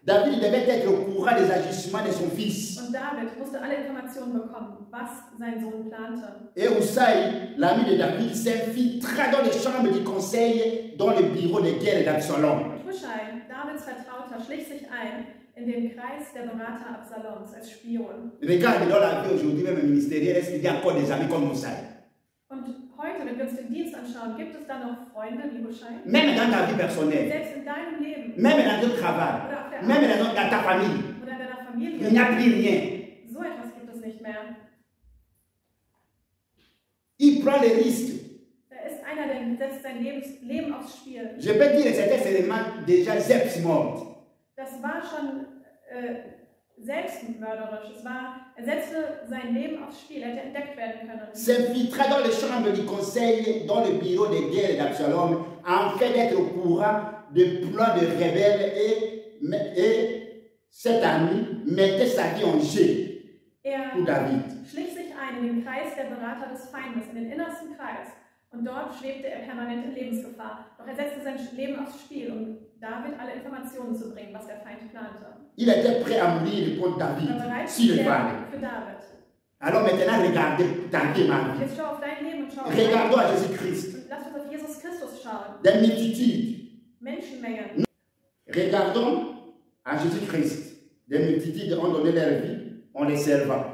David devait être au courant des agissements de son fils. Und David musste alle Informationen bekommen, was sein Sohn plante. Et Hushai, l'ami de David, s'infiltra dans les chambres du conseil, dans le bureau de guerre d'Absalom. Und Hushai, Davids Vertrauter, schlich sich ein in den Kreis der Berater Absaloms als Spion. Regarde dans la vie aujourd'hui, même ministérielle, est-ce qu'il y a encore des amis comme Hushai? Und heute, wenn wir uns den Dienst anschauen, gibt es da noch Freunde wie Hushai? Même dans ta vie personnelle, Selbst in deinem Leben, même dans ton travail, même dans ta famille, oder in deiner Familie, il n'y a plus rien. so etwas gibt es nicht mehr. Il prend les risques. Da ist einer, der setzt sein Leben aufs Spiel. Je peux dire que c'était seulement déjà selbstmord. Das war schon selbstmörderisch. Er setzte sein Leben aufs Spiel, er hätte entdeckt werden können. S'infiltra dans les chambres du conseil, dans le bureau de guerre d'Absalom, afin d'être au courant des plans de rebelles et cet ami mettait sa vie en jeu pour David. Schlich sich ein in den Kreis der Berater des Feindes, in den innersten Kreis. Und dort schwebte er permanent in Lebensgefahr. Doch er setzte sein Leben aufs Spiel, um David alle Informationen zu bringen, was der Feind plante. Il était prêt à mourir pour David, s'il le fallait. Für David. Alors maintenant, regardez ta vie, ma vie. Jetzt schau auf dein Leben und schau auf Regardons à Jésus-Christ. Lass uns auf Jesus Christus schauen. Des multitudes. Menschenmengen. Regardons à Jésus-Christ. Des multitudes ont donné leur vie en les servant.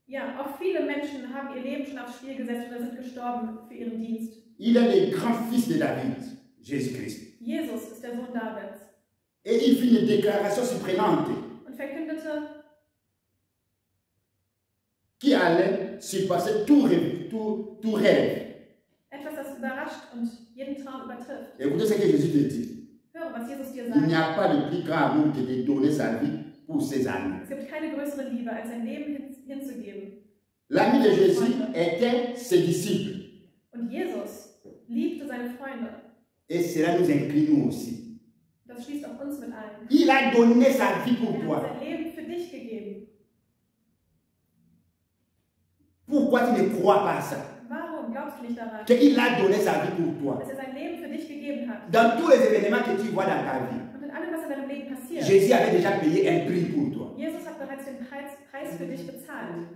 Ja, auch viele Menschen haben ihr Leben schon aufs Spiel gesetzt oder sind gestorben für ihren Dienst. Il est le grand fils de David, Jésus-Christ. Jesus ist der Sohn Davids. Et il fit une déclaration surprenante Und verkündete, qui allait surpasser tout rêve. etwas, das überrascht und jeden Traum übertrifft. Écoutez ce que Jésus te dit. Höre, was Jesus dir Il n'y sagt. a pas de plus grand amour que de donner sa vie pour ses amis. Es gibt keine größere Liebe, als sein Leben hinzugeben. L'ami de Jésus était ses disciples. Und Jesus liebte seine Freunde. Et cela nous inclut nous aussi. Das schließt auch uns mit ein. Il a donné sa vie pour Er toi. hat sein Leben für dich gegeben. Pourquoi tu ne crois pas ça? Warum glaubst du nicht daran, Qu'il a donné sa vie pour toi. dass er sein Leben für dich gegeben hat? Dans tous les événements que tu vois dans ta vie, Und in allem, was in deinem Leben passiert, Jésus avait déjà payé un prix pour toi. Jesus hat bereits den Preis für dich bezahlt.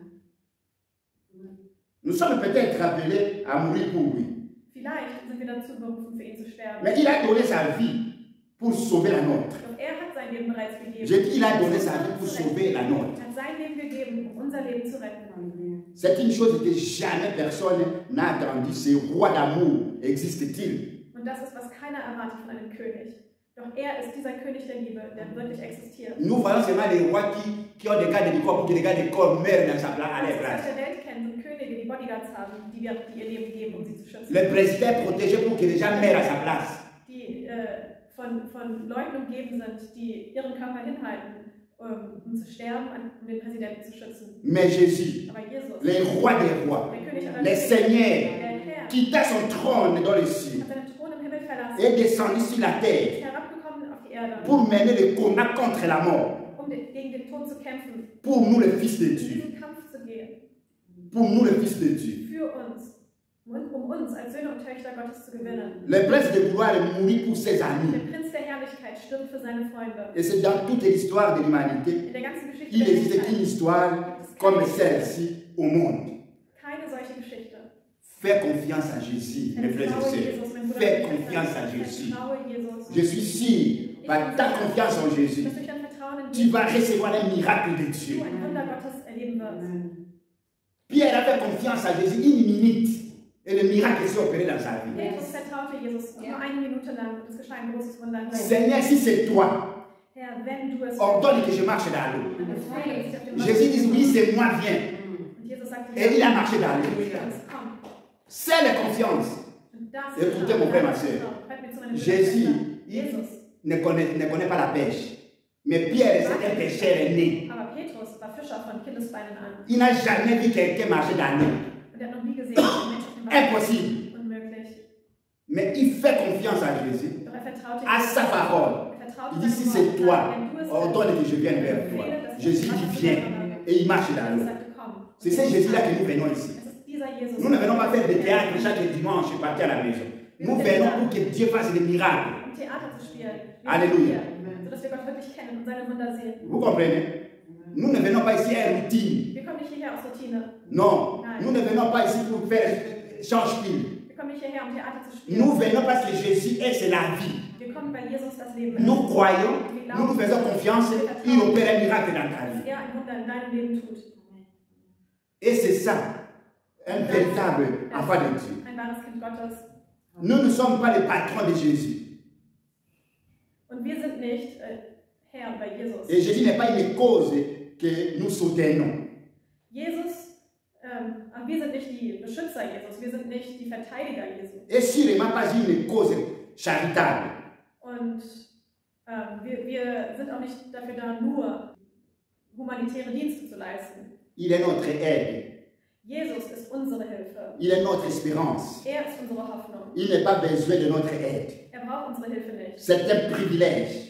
Nous sommes peut-être appelés à mourir pour lui. Vielleicht sind wir dazu berufen, für ihn zu sterben. Mais il a donné sa vie pour sauver la nôtre. Doch er hat sein Leben bereits gegeben. J'ai dit, il a donné sa vie pour sauver la nôtre. Er hat sein Leben gegeben, um unser Leben zu retten. C'est une chose que jamais personne n'a entendu. Ce roi d'amour existe-t-il? Und das ist, was keiner erwartet von einem König. Doch er ist dieser König der Liebe, der wirklich existiert. Nous voyons seulement les rois qui ont des gardes du corps pour que les gardes du corps meurent dans sa place, à leur Was place. wir der Welt kennen, sind Könige, die Bodyguards haben, die ihr Leben geben, um sie zu schützen. Le président est protégé pour que les gens meurent à sa place. Die von Leuten umgeben sind, die ihren Körper hinhalten, um zu sterben, um den Präsidenten zu schützen. Mais Jésus, Aber Jesus, le roi des rois, der König aller le Könige, Seigneur, der Herr, quitta son trône dans les cieux hat seinen Thron im Himmel verlassen, et descendu sur la ist terre herabgekommen auf die Erde, pour mener le combat contre la mort. um gegen den Tod zu kämpfen, Pour nous, les fils de in Dieu. diesen Kampf zu gehen, Pour nous, les fils de Dieu. für uns, und um uns als Söhne und Töchter Gottes zu gewinnen. Le prince de gloire mourit pour ses Der amis. Prinz der Herrlichkeit stirbt für seine Freunde. Et c'est dans toute l'histoire de l'humanité, In der ganzen Geschichte il der n'existe Menschheit qu'une histoire comme celle-ci au monde. keine solche Geschichte. Fais confiance à Jésus, mes frères et sœurs. Fais confiance à Jésus. Je suis sûr, par ta confiance en Jésus, Dass durch dein Vertrauen in tu vas recevoir un miracle de Dieu. du ein Wunder Gottes erleben wirst. Pierre a fait confiance à Jésus une minute et le miracle s'est opéré dans sa vie. Petrus vertraute Jesus nur eine Minute lang und es geschah ein großes Wunder. Seigneur, si c'est toi, Herr, wenn du es ordonne que je marche dans l'eau. befehlst, auf dem Wasser Jésus zu dit, gehen. oui, c'est moi, viens. Und Jesus sagte, Et il a marché dans l'eau. komm. C'est la confiance. Und das Écoutez, mon frère, ma soeur. Hört mir zu, meine Jésus, Schwester. il Jesus. ne connaît pas la pêche. Mais Pierre, c'est un pêcheur né. Aber Petrus war Fischer von Kindesbeinen an. Il n'a jamais vu quelqu'un marcher dans l'eau. Und er hat noch nie gesehen, dass ein Mensch auf dem Wasser Impossible. unmöglich. Mais il fait confiance à Jésus, Doch er vertraute à sa parole. Er vertraute Il dit, si c'est toi, ordonne que je vienne vers toi. Jésus dit, viens. Et il marche dans Jesus l'eau. sagte, komm. C'est ce Jésus-là que nous venons ici. Es ist dieser Jesus. Nous ne venons pas faire des théâtres chaque dimanche et partir à la maison. Nous venons pour que Dieu fasse des miracles. Um Theater zu spielen. Wir Halleluja. sind hier, sodass wir Gott wirklich kennen und seine Wunder sehen. Vous comprenez? Nous ne venons pas ici à routine. Wir kommen nicht hierher aus Routine. Non, Nein. nous ne venons pas ici pour faire change-pile. Wir kommen nicht hierher, um Theater zu spielen. Nous venons parce que Jésus est, c'est la vie. Wir kommen, weil Jesus das Leben ist. Nous croyons, nous nous faisons confiance, il opère un miracle dans ta vie. Dass er ein Wunder in deinem Leben tut. Et c'est ça, un véritable enfant de Dieu. Ein wahres Kind Gottes. Nous ne sommes pas les patrons de Jésus. Und wir sind nicht Herr bei Jesus. Et Jésus n'est pas une cause que nous soutenons. Jesus, wir sind nicht die Beschützer Jesus, wir sind nicht die Verteidiger Jesu. Et sûrement pas une cause charitable. Und wir sind auch nicht dafür da, nur humanitäre Dienste zu leisten. Il est notre aide. Jesus ist unsere Hilfe. Il est notre espérance. Er ist unsere Hoffnung. Il n'a pas besoin de notre aide. Er braucht unsere Hilfe nicht. C'est un privilège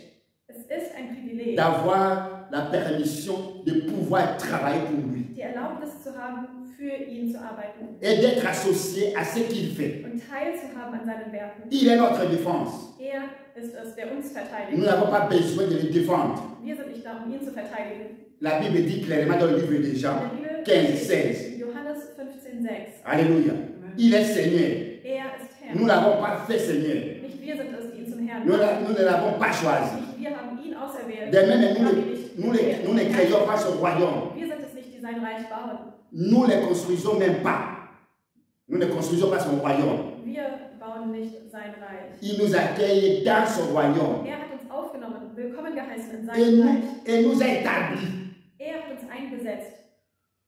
Es ist ein Privileg, d'avoir la permission de pouvoir travailler pour lui die Erlaubnis zu haben, für ihn zu arbeiten et d'être associé à ce qu'il fait. und teilzuhaben an seinen Werken. Il est notre défense. Er ist es, der uns Nous verteidigt. n'avons pas besoin de le défendre. Wir sind nicht da, um ihn zu verteidigen. La Bible dit clairement dans le livre de Jean In der 15, Bibel 16. Johannes 15,6. Alléluia. Il est Seigneur. Er ist Herr. Nous n'avons pas fait Seigneur. Nicht wir sind es, die ihn zum Herrn Nous machen. ne l'avons pas choisi. Nicht wir haben ihn auserwählt. De même, Wir haben ihn nicht nous ne créons pas ce royaume. Wir sind es nicht, die sein Reich bauen. Nous ne construisons même pas. Nous ne construisons pas son royaume. Wir bauen nicht sein Reich. Il nous accueille dans son royaume. Er hat uns aufgenommen, willkommen geheißen in seinem Reich. Et nous a établi Er hat uns eingesetzt,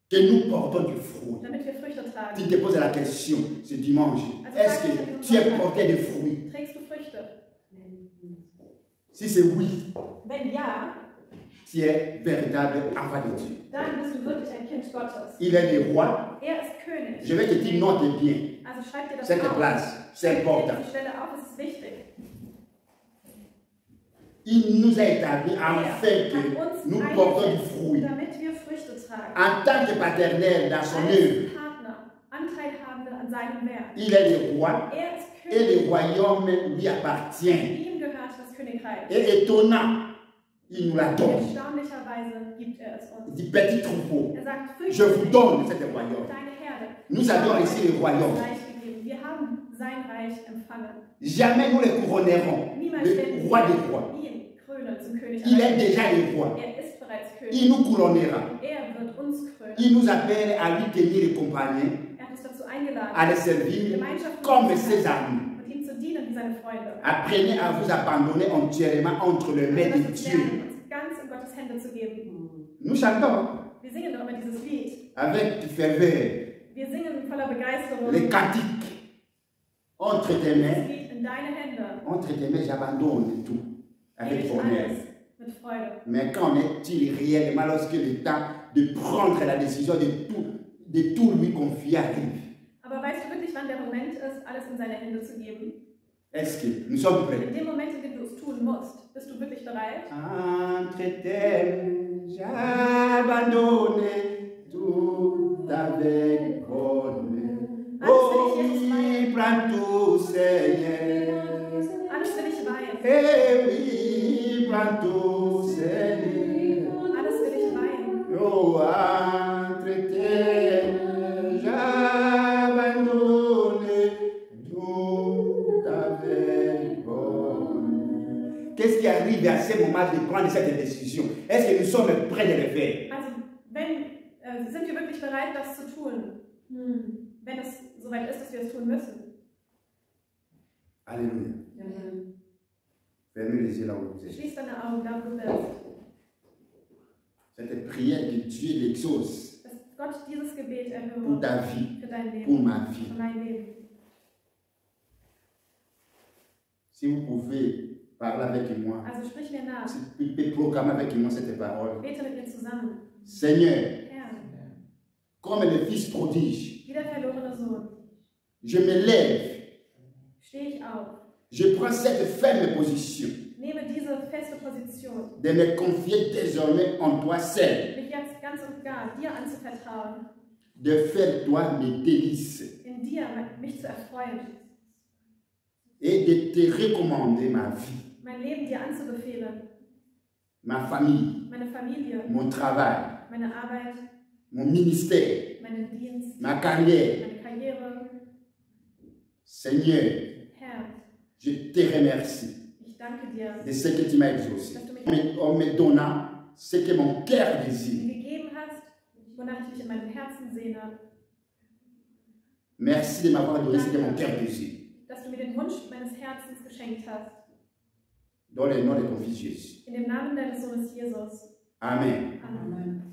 que nous portons du fruit. damit wir Früchte tragen. Tu te poses la question ce dimanche. Est-ce que tu es porteur de fruits? Trägst du Früchte? Si c'est oui, Wenn ja, tu es véritable enfant de Dieu. dann bist du wirklich ein Kind Gottes. Il est le roi. Er ist König. Je vais te dire, note bien Also schreib dir das cette auf. place. C'est important. Die Stelle auf, es ist wichtig. Il nous a établi afin Er que hat uns nous portons du eingesetzt, fruit. damit wir Früchte tragen. En tant que paternel dans son œuvre, Als Partner, Anteilhabende an seinem Werk. il est le roi Er ist et König. le royaume lui appartient. Ihm gehört das Königreich. Et étonnant, il nous la donne. Erstaunlicherweise gibt er es Il uns. dit, petit troupeau, Er sagt, je vous fürchte donne dich, cet royaume. deine Herde. Nous avons ici le royaume. Reich gegeben. Wir haben sein Reich empfangen. Jamais nous le couronnerons. Niemals werden Le roi des rois. wir ihn krönen zum König. Il est déjà le roi. Er ist bereits König. Il nous couronnera. Er wird uns krönen. Il nous appelle à lui tenir les compagnons, Er hat uns dazu eingeladen, à le servir Gemeinschaft mit comme ihm zu ses haben amis. und ihm zu dienen wie seine Freunde. Apprenez à vous abandonner entièrement entre les mains de Lasst uns Dieu. lernen, uns ganz in Gottes Hände zu geben. Nous chantons Wir singen doch immer dieses Lied. avec ferveur Wir singen voller Begeisterung. les cantiques. Entre tes Das mains, Lied in deine Hände. j'abandonne tout Gebe avec ich bonheur. alles mit Freude. Mais qu'en est-il réellement lorsque le temps de prendre la décision de tout lui confier arrive? Aber weißt du wirklich, wann der Moment ist, alles in seine Hände zu geben? Est-ce que nous sommes prêts? In dem Moment, in dem du es tun musst, bist du wirklich bereit? Entre tes mains, j'abandonne tout avec bonheur. Oh oui, prends tout, Seigneur. Alles will ich weihen. Eh oui, prends tout, Seigneur. Alles will ich weihen. Oh, entre tes mains, j'abandonne tout avec bonheur. Qu'est-ce qui arrive à ce moment de prendre cette décision? Est-ce que nous sommes prêts de le faire? Also, sind wir wirklich bereit, das zu tun? Wenn es soweit ist, dass wir es tun müssen. Alléluia. Fermez les yeux là où vous êtes. Schließ deine Augen, da wo du bist. Cette prière que Dieu l'exauce Dass Gott dieses Gebet pour erhört ta vie, für dein pour Leben, ma vie. für mein Leben. Si vous pouvez parler avec moi, Also sprich mir nach. si vous pouvez proclamer avec moi cette parole. Bete mit mir zusammen. Seigneur, Herr, comme le fils prodige, wie der verlorene Sohn, je me lève, stehe ich auf. je prends cette ferme position Nehme diese feste Position, de me confier désormais en toi seul, mich jetzt ganz und gar dir anzuvertrauen, de faire toi mes délices in dir mich zu erfreuen, et de te recommander ma vie. mein Leben dir anzubefehlen. ma famille, meine Familie, mon travail, meine Arbeit, mon ministère, meinen Dienst, ma carrière. meine Karriere. Seigneur, Herr, je te remercie ich danke dir, de ce que tu m'as exaucé. dass du mich En me donnant ce que mon cœur désire. gegeben hast, wonach ich mich in meinem Herzen sehne. Merci de m'avoir donné ce que mon cœur désire. Dass du mir den Wunsch meines Herzens geschenkt hast. Dans le nom de ton Fils Jésus. In dem Namen deines Sohnes Jesus. Amen. Amen.